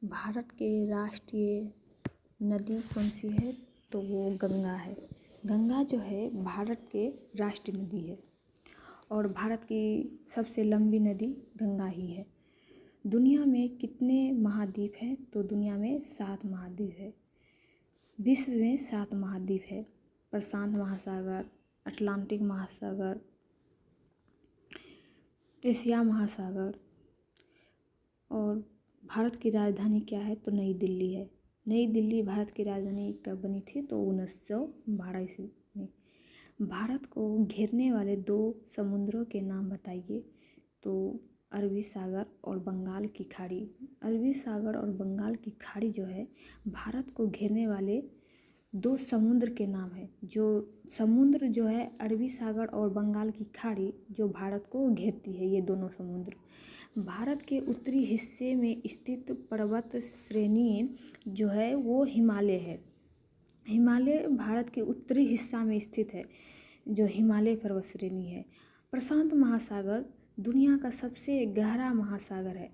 भारत के राष्ट्रीय नदी कौन सी है? तो वो गंगा है। गंगा जो है भारत के राष्ट्रीय नदी है और भारत की सबसे लंबी नदी गंगा ही है। दुनिया में कितने महाद्वीप हैं? तो दुनिया में 7 महाद्वीप है। विश्व में 7 महाद्वीप है। प्रशांत महासागर, अटलांटिक महासागर, एशिया महासागर। और भारत की राजधानी क्या है? तो नई दिल्ली है। नई दिल्ली भारत की राजधानी कब बनी थी? तो 1912 ईस्वी में। भारत को घेरने वाले 2 समुद्रों के नाम बताइए। तो अरबी सागर और बंगाल की खाड़ी। अरबी सागर और बंगाल की खाड़ी जो है भारत को घेरने वाले 2 समुद्र के नाम है। जो समुद्र जो है अरबी सागर और बंगाल की खाड़ी जो भारत को घेरती है, ये दोनों समुद्र। भारत के उत्तरी हिस्से में स्थित पर्वत श्रेणी जो है वो हिमालय है। हिमालय भारत के उत्तरी हिस्सा में स्थित है, जो हिमालय पर्वत श्रेणी है। प्रशांत महासागर दुनिया का सबसे गहरा महासागर है।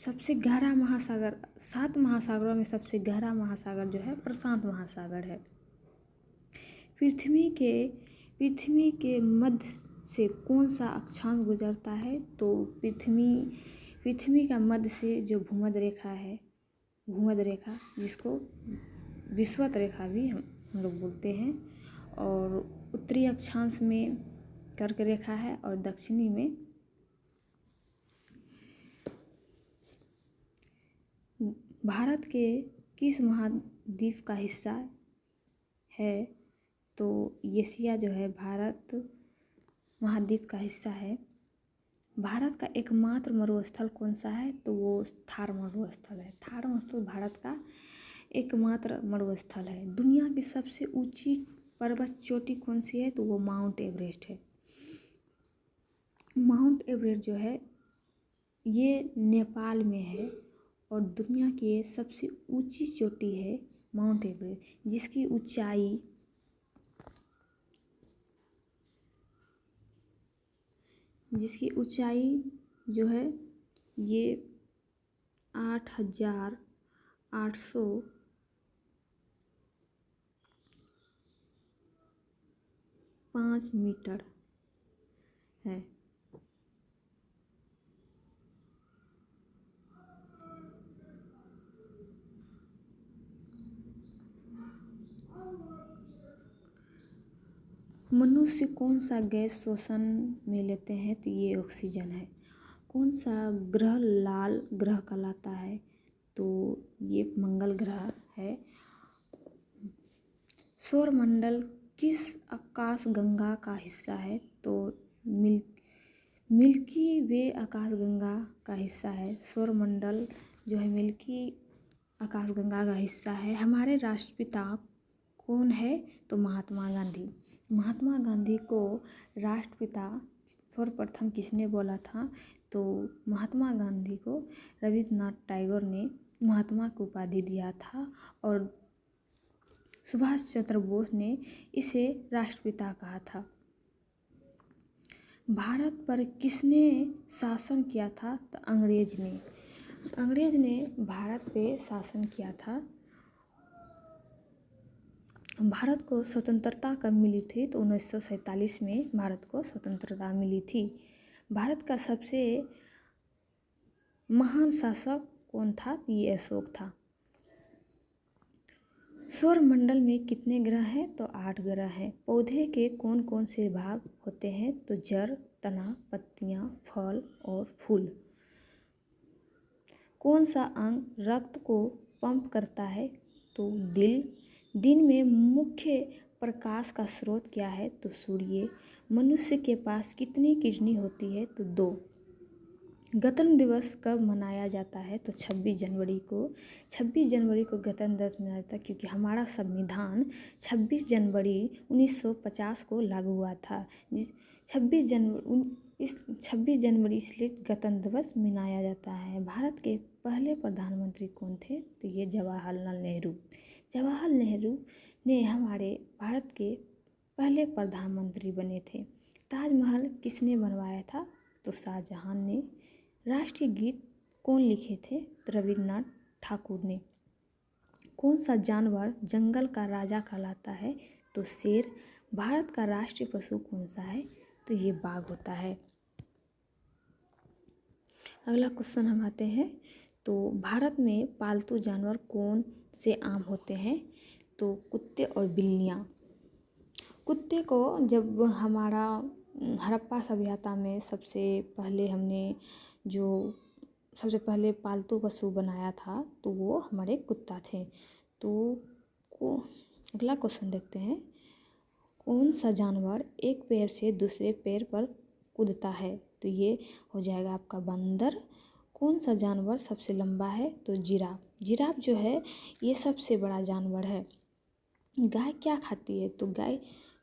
सबसे गहरा महासागर, 7 महासागरों में सबसे गहरा महासागर जो है प्रशांत महासागर है। पृथ्वी के मध्य से कौन सा अक्षांश गुजरता है? तो पृथ्वी का मध्य से जो भूमध्य रेखा है, भूमध्य रेखा जिसको विषुवत रेखा भी हम लोग बोलते हैं, और उत्तरी अक्षांश में कर्क रेखा है और दक्षिणी में भारत के किस महाद्वीप का हिस्सा है? तो एशिया जो है भारत महाद्वीप का हिस्सा है। भारत का एकमात्र मरुस्थल कौन सा है? तो वो थार मरुस्थल है। थार मरुस्थल भारत का एकमात्र मरुस्थल है। दुनिया की सबसे ऊंची पर्वत चोटी कौन सी है? तो वो माउंट एवरेस्ट है। माउंट एवरेस्ट जो है ये नेपाल में है और दुनिया की सबसे ऊंची चोटी है माउंट एवरेस्ट, जिसकी ऊंचाई जो है ये 8,805 मीटर है। मनुष्य कौन सा गैस श्वसन में लेते हैं? तो ये ऑक्सीजन है। कौन सा ग्रह लाल ग्रह कहलाता है? तो ये मंगल ग्रह है। सौरमंडल किस आकाशगंगा का हिस्सा है? तो मिल्की वे आकाशगंगा का हिस्सा है। सौरमंडल जो है मिल्की आकाशगंगा का हिस्सा है। हमारे राष्ट्रपिता कौन है? तो महात्मा गांधी। महात्मा गांधी को राष्ट्रपिता सर्वप्रथम किसने बोला था? तो महात्मा गांधी को रविन्द्रनाथ टैगोर ने महात्मा की उपाधि दिया था और सुभाष चंद्र बोस ने इसे राष्ट्रपिता कहा था। भारत पर किसने शासन किया था? तो अंग्रेज ने भारत पे शासन किया था। भारत को स्वतंत्रता कब मिली थी? तो 1947 में भारत को स्वतंत्रता मिली थी। भारत का सबसे महान शासक कौन था? ये अशोक था। सौरमंडल में कितने ग्रह हैं? तो 8 ग्रह हैं। पौधे के कौन कौन से भाग होते हैं? तो जड़, तना, पत्तियां, फल और फूल। कौन सा अंग रक्त को पंप करता है? तो दिल। दिन में मुख्य प्रकाश का स्रोत क्या है? तो सूर्य। मनुष्य के पास कितनी किडनी होती है? तो 2। गणतंत्र दिवस कब मनाया जाता है? तो 26 जनवरी को। 26 जनवरी को गणतंत्र दिवस मनाया जाता है क्योंकि हमारा संविधान 26 जनवरी 1950 को लागू हुआ था। इस 26 जनवरी इसलिए गणतंत्र दिवस मनाया जाता है। भारत के पहले प्रधानमंत्री कौन थे? तो ये जवाहरलाल नेहरू। जवाहरलाल नेहरू ने हमारे भारत के पहले प्रधानमंत्री बने थे। ताजमहल किसने बनवाया था? तो शाहजहां ने। राष्ट्रीय गीत कौन लिखे थे? तो रविन्द्रनाथ ठाकुर ने। कौन सा जानवर जंगल का राजा कहलाता है? तो शेर। भारत का राष्ट्रीय पशु कौन सा है? तो ये बाघ होता है। अगला क्वेश्चन हम आते हैं, तो भारत में पालतू जानवर कौन से आम होते हैं? तो कुत्ते और बिल्लियाँ। कुत्ते को जब हमारा हड़प्पा सभ्यता में सबसे पहले पालतू पशु बनाया था तो वो हमारे कुत्ता थे। तो अगला क्वेश्चन देखते हैं, कौन सा जानवर एक पैर से दूसरे पैर पर कूदता है? तो ये हो जाएगा आपका बंदर। कौन सा जानवर सबसे लंबा है? तो जिराफ। जिराफ जो है ये सबसे बड़ा जानवर है। गाय क्या खाती है? तो गाय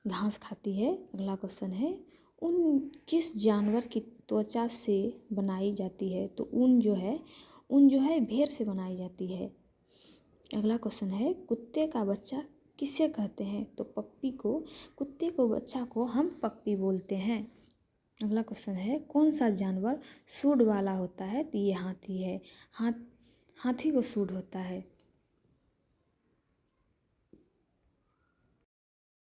घास खाती है। अगला क्वेश्चन है, ऊन किस जानवर की त्वचा से बनाई जाती है? तो ऊन जो है भेड़ से बनाई जाती है। अगला क्वेश्चन है, कुत्ते का बच्चा किसे कहते हैं? तो पप्पी को। कुत्ते को बच्चा को हम पप्पी बोलते हैं। अगला क्वेश्चन है, कौन सा जानवर सूंड वाला होता है? तो ये हाथी है। हाथी को सूंड होता है।